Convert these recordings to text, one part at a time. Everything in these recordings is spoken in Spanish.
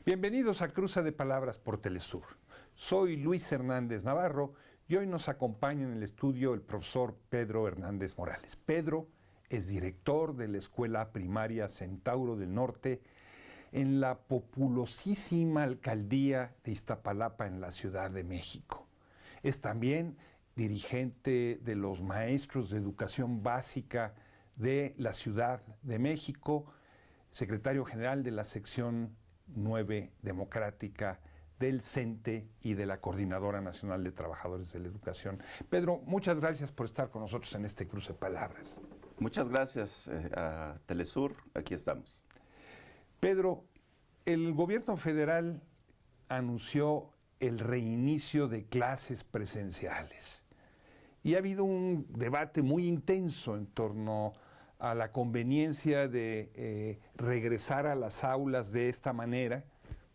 Bienvenidos a Cruza de Palabras por Telesur. Soy Luis Hernández Navarro y hoy nos acompaña en el estudio el profesor Pedro Hernández Morales. Pedro es director de la Escuela Primaria Centauro del Norte en la populosísima alcaldía de Iztapalapa en la Ciudad de México. Es también dirigente de los maestros de educación básica de la Ciudad de México, secretario general de la sección 9 democrática del CENTE y de la Coordinadora Nacional de Trabajadores de la Educación. Pedro, muchas gracias por estar con nosotros en este Cruce de Palabras. Muchas gracias a Telesur, aquí estamos. Pedro, el gobierno federal anunció el reinicio de clases presenciales y ha habido un debate muy intenso en torno a la conveniencia de regresar a las aulas de esta manera,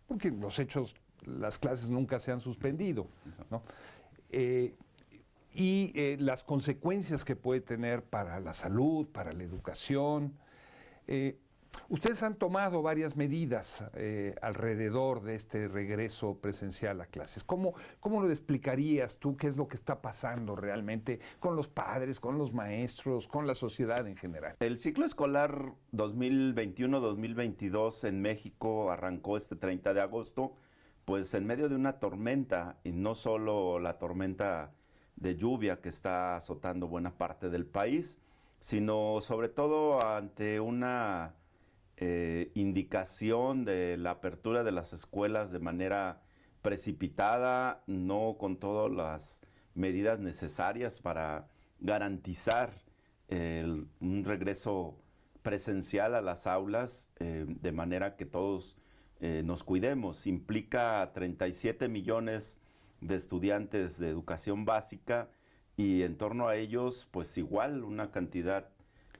porque los hechos, las clases nunca se han suspendido, ¿no? Las consecuencias que puede tener para la salud, para la educación. Ustedes han tomado varias medidas alrededor de este regreso presencial a clases. ¿Cómo lo explicarías tú? ¿Qué es lo que está pasando realmente con los padres, con los maestros, con la sociedad en general? El ciclo escolar 2021-2022 en México arrancó este 30 de agosto, pues en medio de una tormenta, y no solo la tormenta de lluvia que está azotando buena parte del país, sino sobre todo ante una indicación de la apertura de las escuelas de manera precipitada, no con todas las medidas necesarias para garantizar un regreso presencial a las aulas, de manera que todos nos cuidemos. Implica 37 millones de estudiantes de educación básica y en torno a ellos, pues igual una cantidad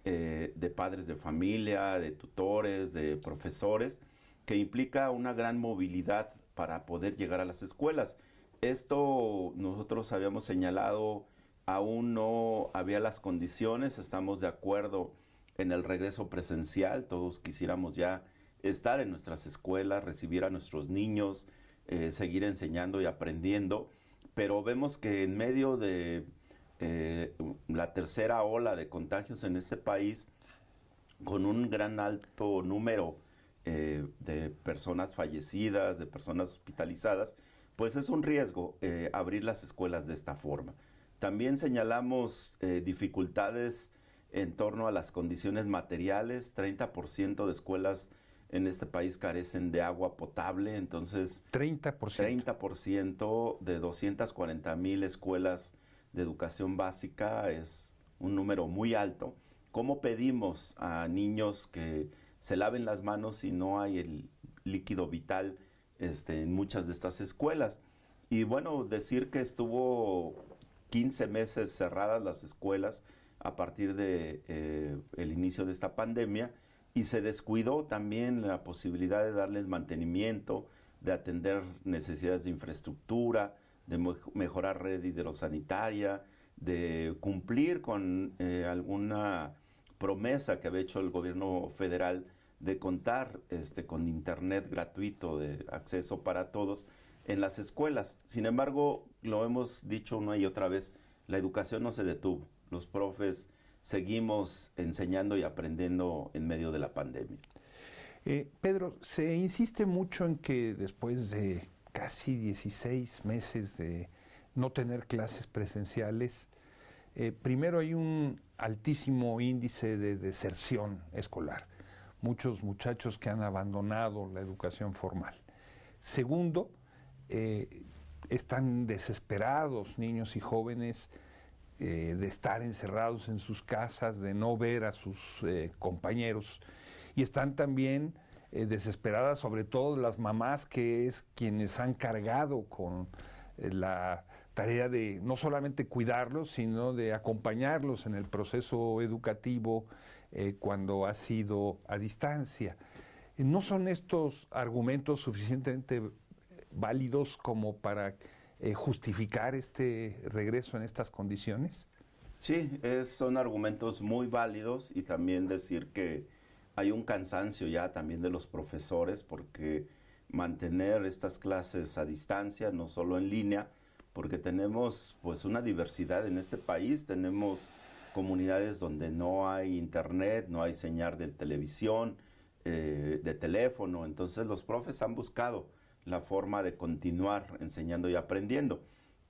de padres de familia, de tutores, de profesores, que implica una gran movilidad para poder llegar a las escuelas. Esto nosotros habíamos señalado, aún no había las condiciones, estamos de acuerdo en el regreso presencial, todos quisiéramos ya estar en nuestras escuelas, recibir a nuestros niños, seguir enseñando y aprendiendo, pero vemos que en medio de la tercera ola de contagios en este país, con un gran alto número de personas fallecidas, de personas hospitalizadas, pues es un riesgo abrir las escuelas de esta forma. También señalamos dificultades en torno a las condiciones materiales. 30% de escuelas en este país carecen de agua potable, entonces 30% de 240,000 escuelas de educación básica es un número muy alto. ¿Cómo pedimos a niños que se laven las manos si no hay el líquido vital en muchas de estas escuelas? Y bueno, decir que estuvo 15 meses cerradas las escuelas a partir de el inicio de esta pandemia, y se descuidó también la posibilidad de darles mantenimiento, de atender necesidades de infraestructura, de mejorar red hidrosanitaria, de cumplir con alguna promesa que había hecho el gobierno federal de contar con internet gratuito de acceso para todos en las escuelas. Sin embargo, lo hemos dicho una y otra vez, la educación no se detuvo. Los profes seguimos enseñando y aprendiendo en medio de la pandemia. Pedro, se insiste mucho en que después de casi 16 meses de no tener clases presenciales, primero hay un altísimo índice de deserción escolar. Muchos muchachos que han abandonado la educación formal. Segundo, están desesperados niños y jóvenes de estar encerrados en sus casas, de no ver a sus compañeros, y están también desesperadas, sobre todo las mamás, que es quienes han cargado con la tarea de no solamente cuidarlos, sino de acompañarlos en el proceso educativo cuando ha sido a distancia. ¿No son estos argumentos suficientemente válidos como para justificar este regreso en estas condiciones? Sí, son argumentos muy válidos, y también decir que hay un cansancio ya también de los profesores, porque mantener estas clases a distancia, no solo en línea, porque tenemos pues una diversidad en este país, tenemos comunidades donde no hay internet, no hay señal de televisión, de teléfono, entonces los profes han buscado la forma de continuar enseñando y aprendiendo.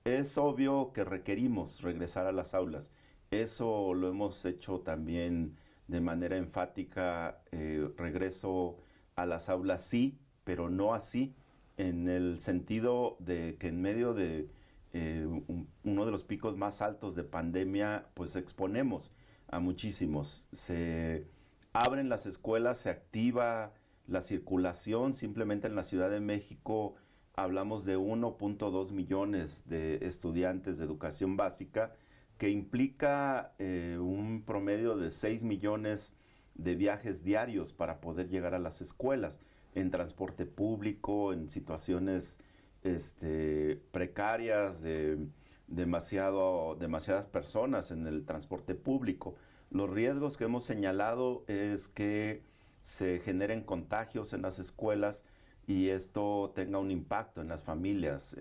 Es obvio que requerimos regresar a las aulas, eso lo hemos hecho también de manera enfática, regreso a las aulas sí, pero no así, en el sentido de que en medio de uno de los picos más altos de pandemia, pues exponemos a muchísimos. Se abren las escuelas, se activa la circulación, simplemente en la Ciudad de México hablamos de 1.2 millones de estudiantes de educación básica, que implica un promedio de 6 millones de viajes diarios para poder llegar a las escuelas, en transporte público, en situaciones precarias, de demasiadas personas en el transporte público. Los riesgos que hemos señalado es que se generen contagios en las escuelas y esto tenga un impacto en las familias.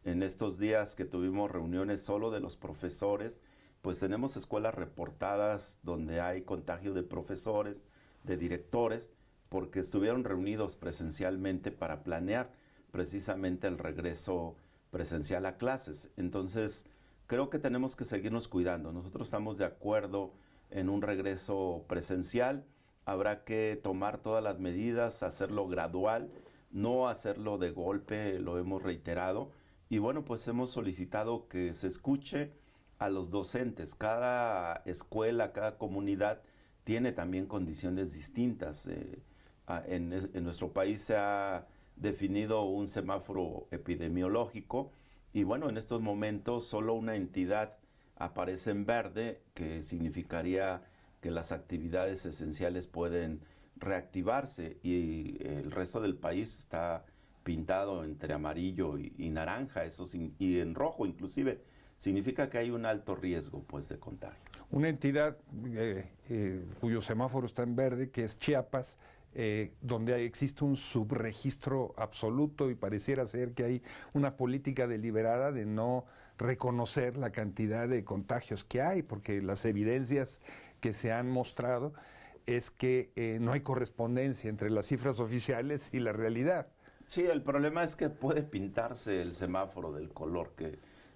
En estos días que tuvimos reuniones solo de los profesores, pues tenemos escuelas reportadas donde hay contagio de profesores, de directores, porque estuvieron reunidos presencialmente para planear precisamente el regreso presencial a clases. Entonces, creo que tenemos que seguirnos cuidando. Nosotros estamos de acuerdo en un regreso presencial. Habrá que tomar todas las medidas, hacerlo gradual, no hacerlo de golpe, lo hemos reiterado. Y bueno, pues hemos solicitado que se escuche a los docentes. Cada escuela, cada comunidad tiene también condiciones distintas. En nuestro país se ha definido un semáforo epidemiológico y bueno, en estos momentos solo una entidad aparece en verde, que significaría que las actividades esenciales pueden reactivarse y el resto del país está pintado entre amarillo y naranja, y en rojo inclusive, significa que hay un alto riesgo pues de contagio. Una entidad cuyo semáforo está en verde, que es Chiapas, donde existe un subregistro absoluto y pareciera ser que hay una política deliberada de no reconocer la cantidad de contagios que hay, porque las evidencias que se han mostrado es que no hay correspondencia entre las cifras oficiales y la realidad. Sí, el problema es que puede pintarse el semáforo del color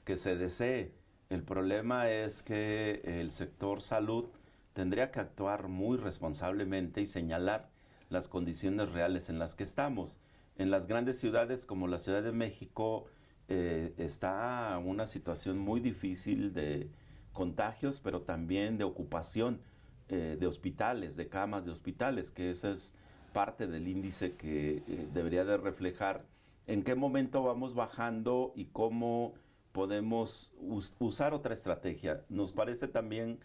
que se desee. El problema es que el sector salud tendría que actuar muy responsablemente y señalar las condiciones reales en las que estamos. En las grandes ciudades como la Ciudad de México está una situación muy difícil de contagios, pero también de ocupación de hospitales, de camas de hospitales, que esa es parte del índice que debería de reflejar en qué momento vamos bajando y cómo podemos usar otra estrategia. Nos parece también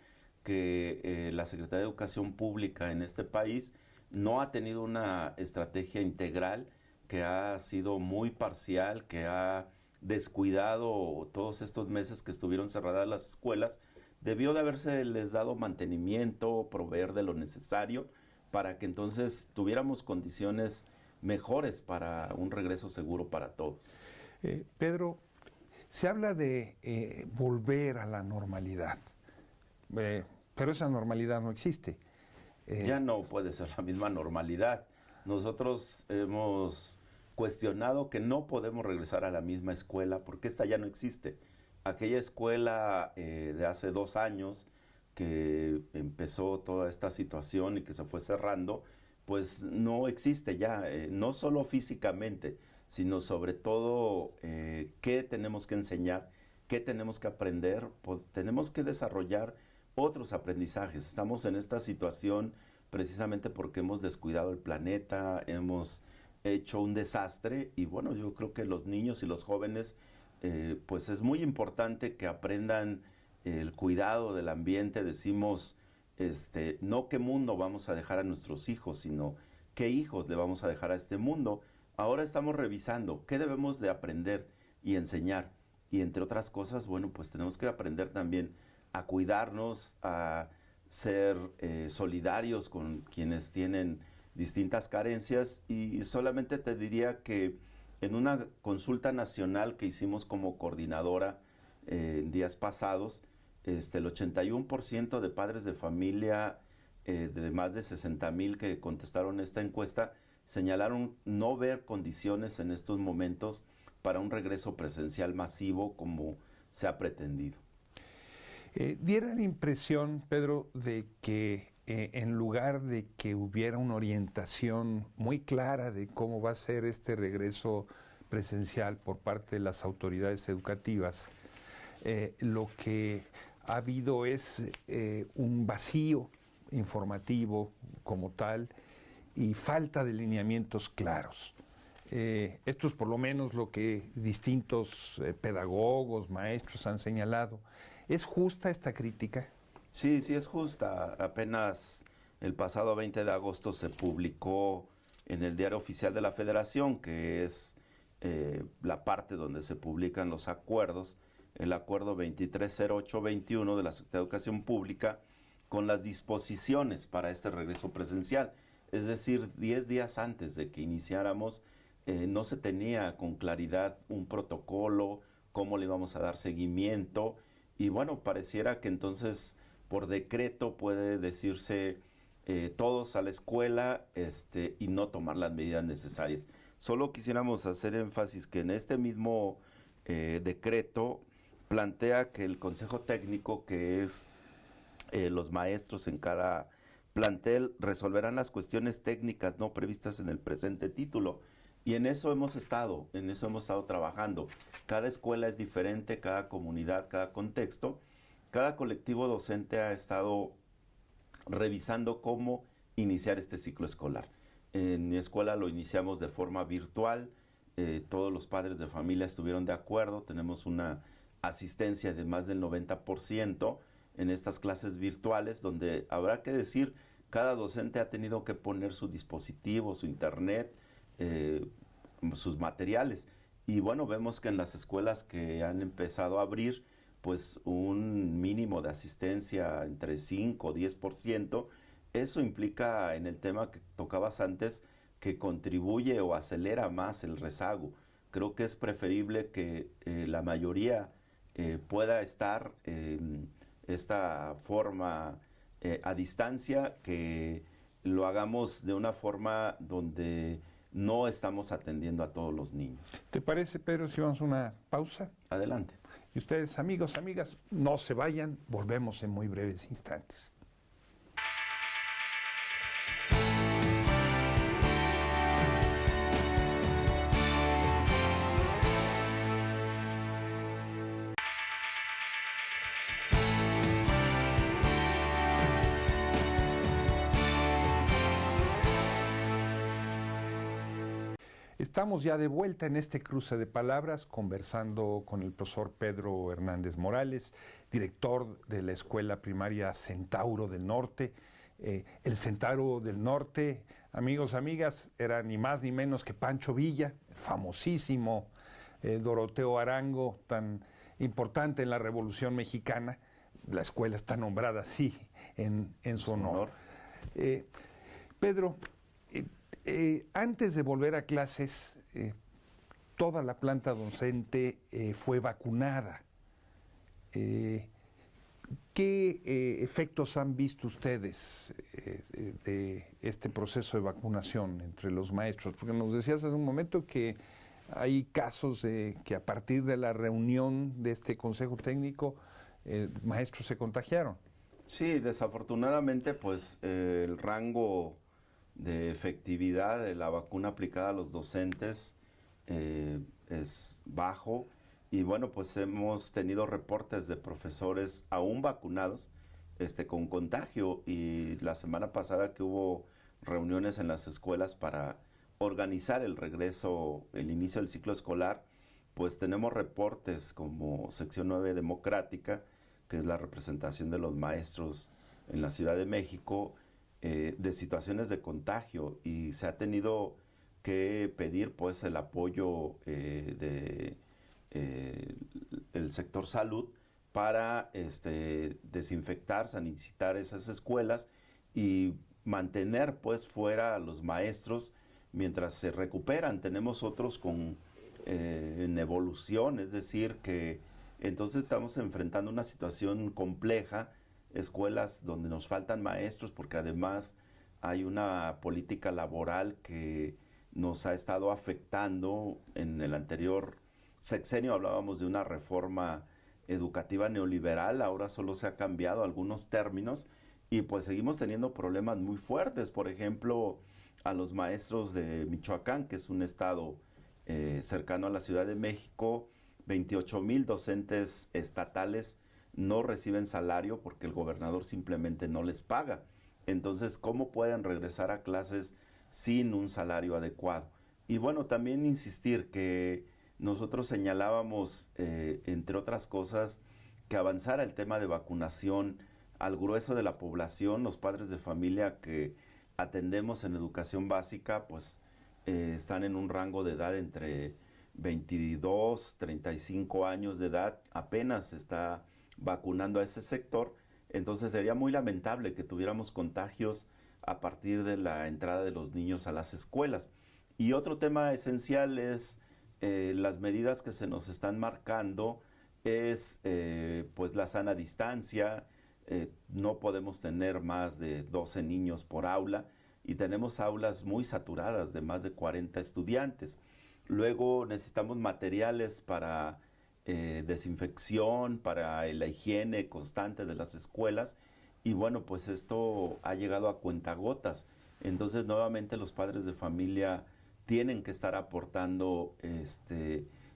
que la Secretaría de Educación Pública en este país no ha tenido una estrategia integral, que ha sido muy parcial, que ha descuidado todos estos meses que estuvieron cerradas las escuelas. Debió de haberse les dado mantenimiento, proveer de lo necesario para que entonces tuviéramos condiciones mejores para un regreso seguro para todos. Pedro, se habla de volver a la normalidad, pero esa normalidad no existe. Ya no puede ser la misma normalidad. Nosotros hemos cuestionado que no podemos regresar a la misma escuela porque esta ya no existe. Aquella escuela de hace 2 años que empezó toda esta situación y que se fue cerrando, pues no existe ya, no solo físicamente, sino sobre todo qué tenemos que enseñar, qué tenemos que aprender, pues, tenemos que desarrollar otros aprendizajes. Estamos en esta situación precisamente porque hemos descuidado el planeta, hemos hecho un desastre y bueno, yo creo que los niños y los jóvenes pues es muy importante que aprendan el cuidado del ambiente. Decimos, no qué mundo vamos a dejar a nuestros hijos, sino qué hijos le vamos a dejar a este mundo. Ahora estamos revisando qué debemos de aprender y enseñar. Y entre otras cosas, bueno, pues tenemos que aprender también a cuidarnos, a ser solidarios con quienes tienen distintas carencias, y solamente te diría que en una consulta nacional que hicimos como coordinadora en días pasados, el 81% de padres de familia de más de 60,000 que contestaron esta encuesta señalaron no ver condiciones en estos momentos para un regreso presencial masivo como se ha pretendido. Diera la impresión, Pedro, de que en lugar de que hubiera una orientación muy clara de cómo va a ser este regreso presencial por parte de las autoridades educativas, lo que ha habido es un vacío informativo como tal y falta de lineamientos claros. Esto es por lo menos lo que distintos pedagogos, maestros han señalado. ¿Es justa esta crítica? Sí, sí es justa. Apenas el pasado 20 de agosto se publicó en el Diario Oficial de la Federación, que es la parte donde se publican los acuerdos, el acuerdo 230821 de la Secretaría de Educación Pública, con las disposiciones para este regreso presencial. Es decir, 10 días antes de que iniciáramos, no se tenía con claridad un protocolo, cómo le íbamos a dar seguimiento, y bueno, pareciera que entonces por decreto puede decirse todos a la escuela y no tomar las medidas necesarias. Solo quisiéramos hacer énfasis que en este mismo decreto plantea que el Consejo Técnico, que es los maestros en cada plantel, resolverán las cuestiones técnicas no previstas en el presente título. Y en eso hemos estado trabajando. Cada escuela es diferente, cada comunidad, cada contexto. Cada colectivo docente ha estado revisando cómo iniciar este ciclo escolar. En mi escuela lo iniciamos de forma virtual. Todos los padres de familia estuvieron de acuerdo. Tenemos una asistencia de más del 90% en estas clases virtuales, donde habrá que decir, cada docente ha tenido que poner su dispositivo, su internet, sus materiales. Y bueno, vemos que en las escuelas que han empezado a abrir, pues un mínimo de asistencia entre 5 o 10%, eso implica en el tema que tocabas antes, que contribuye o acelera más el rezago. Creo que es preferible que la mayoría pueda estar en esta forma a distancia, que lo hagamos de una forma donde no estamos atendiendo a todos los niños. ¿Te parece, Pedro, si vamos a una pausa? Adelante. Y ustedes, amigos, amigas, no se vayan, volvemos en muy breves instantes. Estamos ya de vuelta en este cruce de palabras, conversando con el profesor Pedro Hernández Morales, director de la Escuela Primaria Centauro del Norte. El Centauro del Norte, amigos, amigas, era ni más ni menos que Pancho Villa, famosísimo Doroteo Arango, tan importante en la Revolución Mexicana. La escuela está nombrada así en su honor. Pedro, antes de volver a clases, toda la planta docente fue vacunada. ¿Qué efectos han visto ustedes de este proceso de vacunación entre los maestros? Porque nos decías hace un momento que hay casos de que a partir de la reunión de este Consejo Técnico, maestros se contagiaron. Sí, desafortunadamente, pues el rango de efectividad de la vacuna aplicada a los docentes es bajo, y bueno, pues hemos tenido reportes de profesores aún vacunados con contagio, y la semana pasada que hubo reuniones en las escuelas para organizar el regreso, el inicio del ciclo escolar, pues tenemos reportes como Sección 9 Democrática, que es la representación de los maestros en la Ciudad de México, de situaciones de contagio, y se ha tenido que pedir pues el apoyo del sector salud para desinfectar, sanitizar esas escuelas, y mantener pues fuera a los maestros mientras se recuperan. Tenemos otros en evolución, es decir, que entonces estamos enfrentando una situación compleja, escuelas donde nos faltan maestros porque además hay una política laboral que nos ha estado afectando. En el anterior sexenio hablábamos de una reforma educativa neoliberal, ahora solo se ha cambiado algunos términos y pues seguimos teniendo problemas muy fuertes. Por ejemplo, a los maestros de Michoacán, que es un estado cercano a la Ciudad de México, 28,000 docentes estatales no reciben salario porque el gobernador simplemente no les paga. Entonces, ¿cómo pueden regresar a clases sin un salario adecuado? Y bueno, también insistir que nosotros señalábamos, entre otras cosas, que avanzara el tema de vacunación al grueso de la población. Los padres de familia que atendemos en educación básica, pues están en un rango de edad entre 22, 35 años de edad, apenas se está vacunando a ese sector. Entonces sería muy lamentable que tuviéramos contagios a partir de la entrada de los niños a las escuelas. Y otro tema esencial es las medidas que se nos están marcando, es pues la sana distancia. No podemos tener más de 12 niños por aula y tenemos aulas muy saturadas de más de 40 estudiantes. Luego necesitamos materiales para desinfección, para la higiene constante de las escuelas y bueno, pues esto ha llegado a cuentagotas. Entonces nuevamente los padres de familia tienen que estar aportando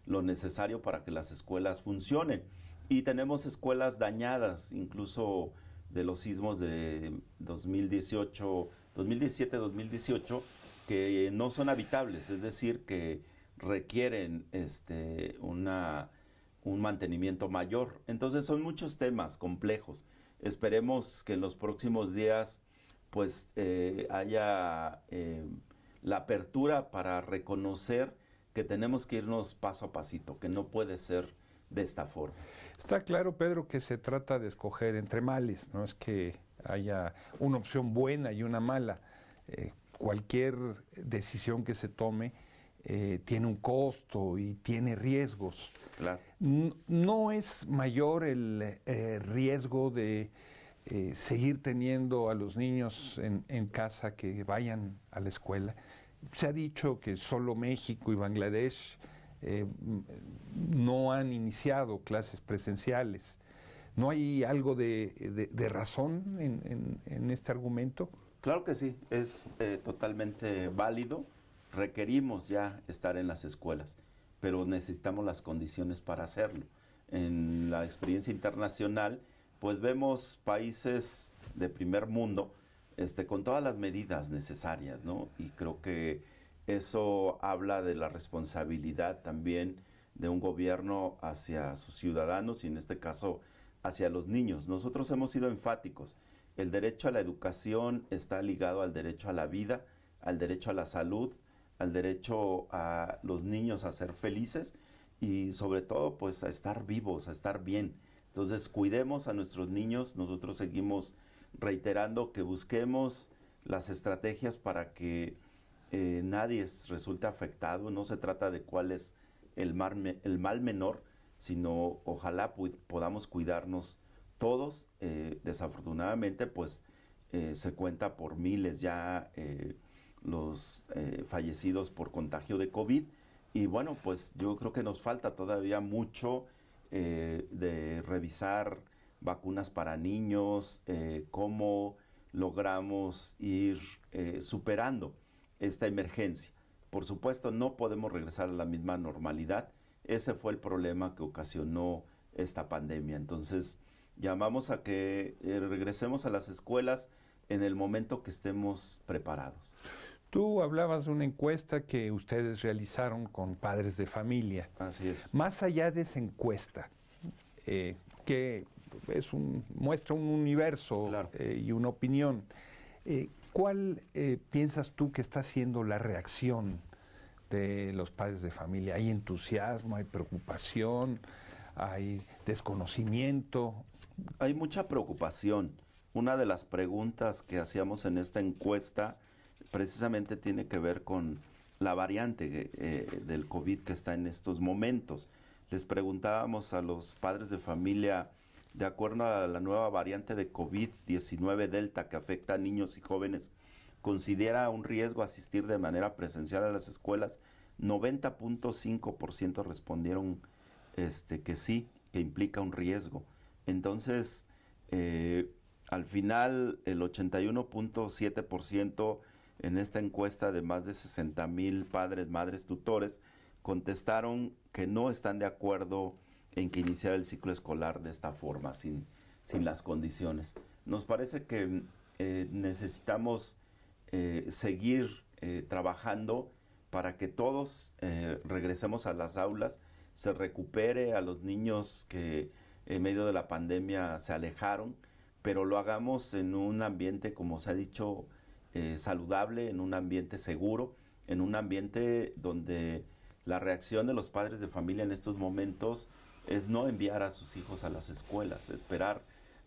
lo necesario para que las escuelas funcionen. Y tenemos escuelas dañadas, incluso de los sismos de 2017-2018, que no son habitables, es decir, que requieren un mantenimiento mayor. Entonces son muchos temas complejos. Esperemos que en los próximos días pues haya la apertura para reconocer que tenemos que irnos paso a pasito, que no puede ser de esta forma. Está claro, Pedro, que se trata de escoger entre males, no es que haya una opción buena y una mala. Cualquier decisión que se tome tiene un costo y tiene riesgos. Claro. No es mayor el riesgo de seguir teniendo a los niños en casa que vayan a la escuela. Se ha dicho que solo México y Bangladesh no han iniciado clases presenciales. ¿No hay algo de razón en este argumento? Claro que sí, es totalmente válido. Requerimos ya estar en las escuelas, pero necesitamos las condiciones para hacerlo. En la experiencia internacional, pues vemos países de primer mundo con todas las medidas necesarias, ¿no? Y creo que eso habla de la responsabilidad también de un gobierno hacia sus ciudadanos y en este caso hacia los niños. Nosotros hemos sido enfáticos. El derecho a la educación está ligado al derecho a la vida, al derecho a la salud, al derecho a los niños a ser felices y sobre todo pues a estar vivos, a estar bien. Entonces cuidemos a nuestros niños. Nosotros seguimos reiterando que busquemos las estrategias para que nadie resulte afectado. No se trata de cuál es el mal menor, sino ojalá podamos cuidarnos todos. Desafortunadamente pues se cuenta por miles ya los fallecidos por contagio de COVID y bueno, pues yo creo que nos falta todavía mucho de revisar vacunas para niños, cómo logramos ir superando esta emergencia. Por supuesto, no podemos regresar a la misma normalidad. Ese fue el problema que ocasionó esta pandemia. Entonces, llamamos a que regresemos a las escuelas en el momento que estemos preparados. Tú hablabas de una encuesta que ustedes realizaron con padres de familia. Así es. Más allá de esa encuesta, que muestra un universo, claro, y una opinión, ¿cuál piensas tú que está siendo la reacción de los padres de familia? ¿Hay entusiasmo, hay preocupación, hay desconocimiento? Hay mucha preocupación. una de las preguntas que hacíamos en esta encuesta precisamente tiene que ver con la variante del COVID que está en estos momentos. Les preguntábamos a los padres de familia, de acuerdo a la nueva variante de COVID-19 Delta que afecta a niños y jóvenes, ¿considera un riesgo asistir de manera presencial a las escuelas? 90.5% respondieron que sí, que implica un riesgo. Entonces, al final, el 81.7% en esta encuesta de más de 60,000 padres, madres, tutores, contestaron que no están de acuerdo en que iniciara el ciclo escolar de esta forma, sin las condiciones. Nos parece que necesitamos seguir trabajando para que todos regresemos a las aulas, se recupere a los niños que en medio de la pandemia se alejaron, pero lo hagamos en un ambiente, como se ha dicho, saludable, en un ambiente seguro, en un ambiente donde la reacción de los padres de familia en estos momentos es no enviar a sus hijos a las escuelas, esperar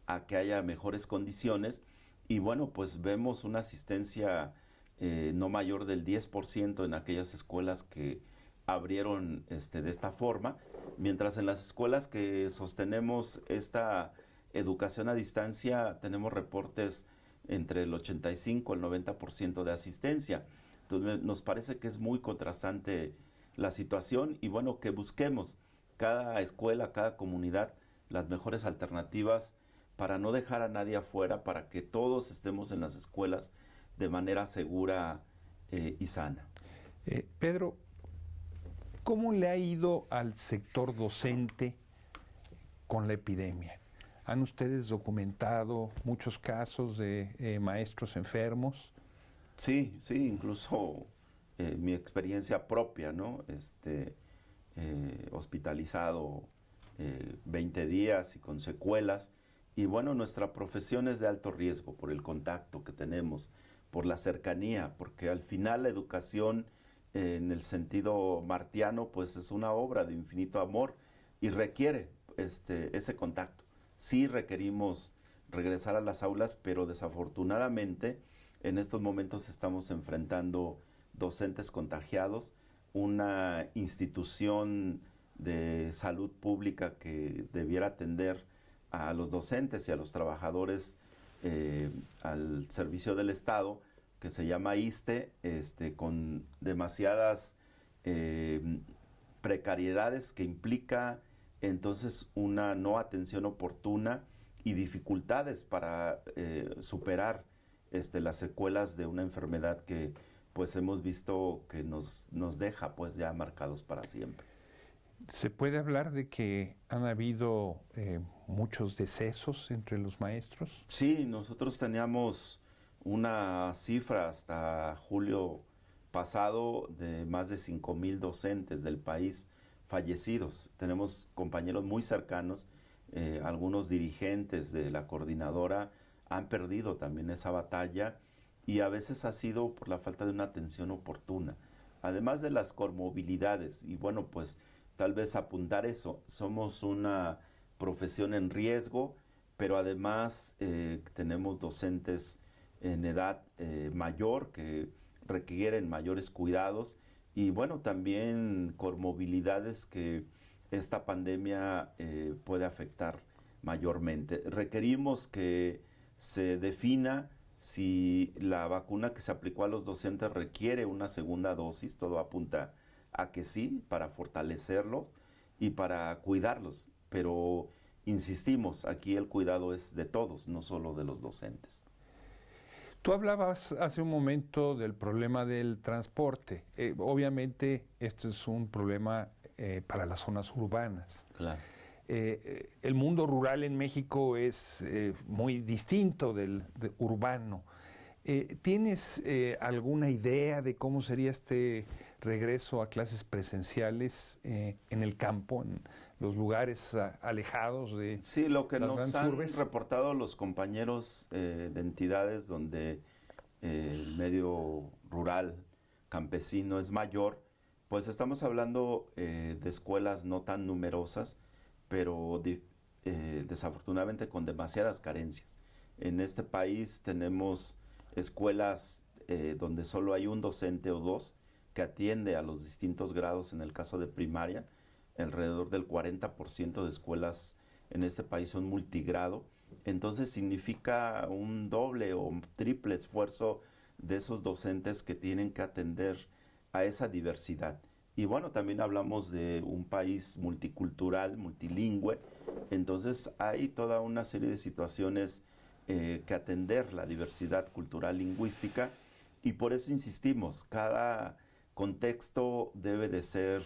a que haya mejores condiciones. Y bueno, pues vemos una asistencia no mayor del 10% en aquellas escuelas que abrieron de esta forma, mientras en las escuelas que sostenemos esta educación a distancia tenemos reportes entre el 85 y el 90% de asistencia. Entonces nos parece que es muy contrastante la situación y bueno, que busquemos cada escuela, cada comunidad, las mejores alternativas para no dejar a nadie afuera, para que todos estemos en las escuelas de manera segura y sana. Pedro, ¿cómo le ha ido al sector docente con la epidemia? ¿Han ustedes documentado muchos casos de maestros enfermos? Sí, incluso mi experiencia propia, ¿no? Hospitalizado 20 días y con secuelas. Y bueno, nuestra profesión es de alto riesgo por el contacto que tenemos, por la cercanía, porque al final la educación en el sentido martiano pues es una obra de infinito amor y requiere ese contacto. Sí requerimos regresar a las aulas, pero desafortunadamente en estos momentos estamos enfrentando docentes contagiados, una institución de salud pública que debiera atender a los docentes y a los trabajadores al servicio del Estado, que se llama ISSSTE, con demasiadas precariedades que implica entonces una no atención oportuna y dificultades para superar las secuelas de una enfermedad que pues hemos visto que nos deja pues ya marcados para siempre. ¿Se puede hablar de que han habido muchos decesos entre los maestros? Sí, nosotros teníamos una cifra hasta julio pasado de más de 5,000 docentes del país fallecidos. Tenemos compañeros muy cercanos, algunos dirigentes de la coordinadora han perdido también esa batalla y a veces ha sido por la falta de una atención oportuna. Además de las comorbilidades, y bueno, pues tal vez apuntar eso, somos una profesión en riesgo, pero además tenemos docentes en edad mayor que requieren mayores cuidados y bueno, también comorbilidades que esta pandemia puede afectar mayormente. Requerimos que se defina si la vacuna que se aplicó a los docentes requiere una segunda dosis, todo apunta a que sí, para fortalecerlos y para cuidarlos, pero insistimos, aquí el cuidado es de todos, no solo de los docentes. Tú hablabas hace un momento del problema del transporte. Obviamente, este es un problema para las zonas urbanas. Claro. El mundo rural en México es muy distinto del urbano. ¿Tienes alguna idea de cómo sería este regreso a clases presenciales en el campo, en los lugares alejados de sí, lo que las nos grandes han urbes? reportado los compañeros de entidades donde el medio rural campesino es mayor, pues estamos hablando de escuelas no tan numerosas, pero desafortunadamente con demasiadas carencias. En este país tenemos escuelas donde solo hay un docente o dos que atiende a los distintos grados. En el caso de primaria, alrededor del 40% de escuelas en este país son multigrado. Entonces significa un doble o triple esfuerzo de esos docentes que tienen que atender a esa diversidad. Y bueno, también hablamos de un país multicultural, multilingüe, entonces hay toda una serie de situaciones que atender, la diversidad cultural lingüística, y por eso insistimos, cada contexto debe de ser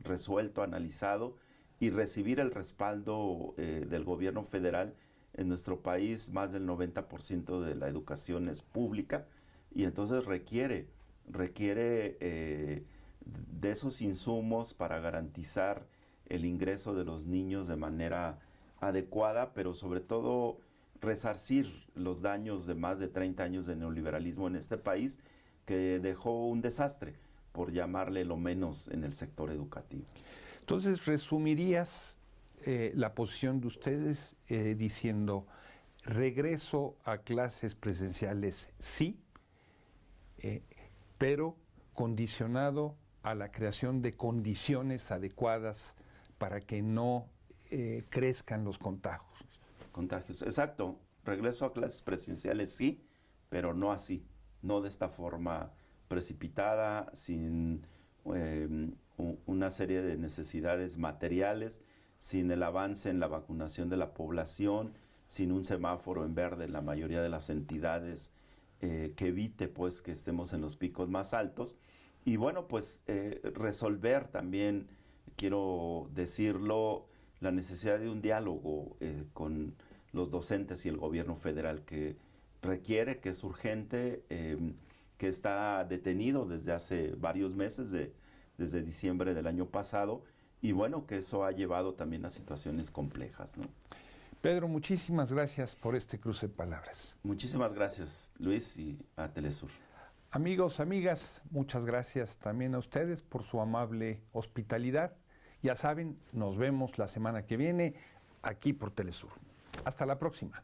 resuelto, analizado y recibir el respaldo del gobierno federal. En nuestro país más del 90% de la educación es pública y entonces requiere de esos insumos para garantizar el ingreso de los niños de manera adecuada, pero sobre todo resarcir los daños de más de 30 años de neoliberalismo en este país, que dejó un desastre, por llamarle lo menos, en el sector educativo. Entonces, resumirías la posición de ustedes diciendo, regreso a clases presenciales sí, pero condicionado a la creación de condiciones adecuadas para que no crezcan los contagios. Exacto. Regreso a clases presenciales sí, pero no así, no de esta forma precipitada, sin una serie de necesidades materiales, sin el avance en la vacunación de la población, sin un semáforo en verde en la mayoría de las entidades que evite pues que estemos en los picos más altos. Y bueno, pues resolver también, quiero decirlo, la necesidad de un diálogo con los docentes y el gobierno federal, que requiere, que es urgente, que está detenido desde hace varios meses, desde diciembre del año pasado, y bueno, que eso ha llevado también a situaciones complejas, ¿no? Pedro, muchísimas gracias por este cruce de palabras. Muchísimas gracias, Luis, y a Telesur. Amigos, amigas, muchas gracias también a ustedes por su amable hospitalidad. Ya saben, nos vemos la semana que viene aquí por Telesur. Hasta la próxima.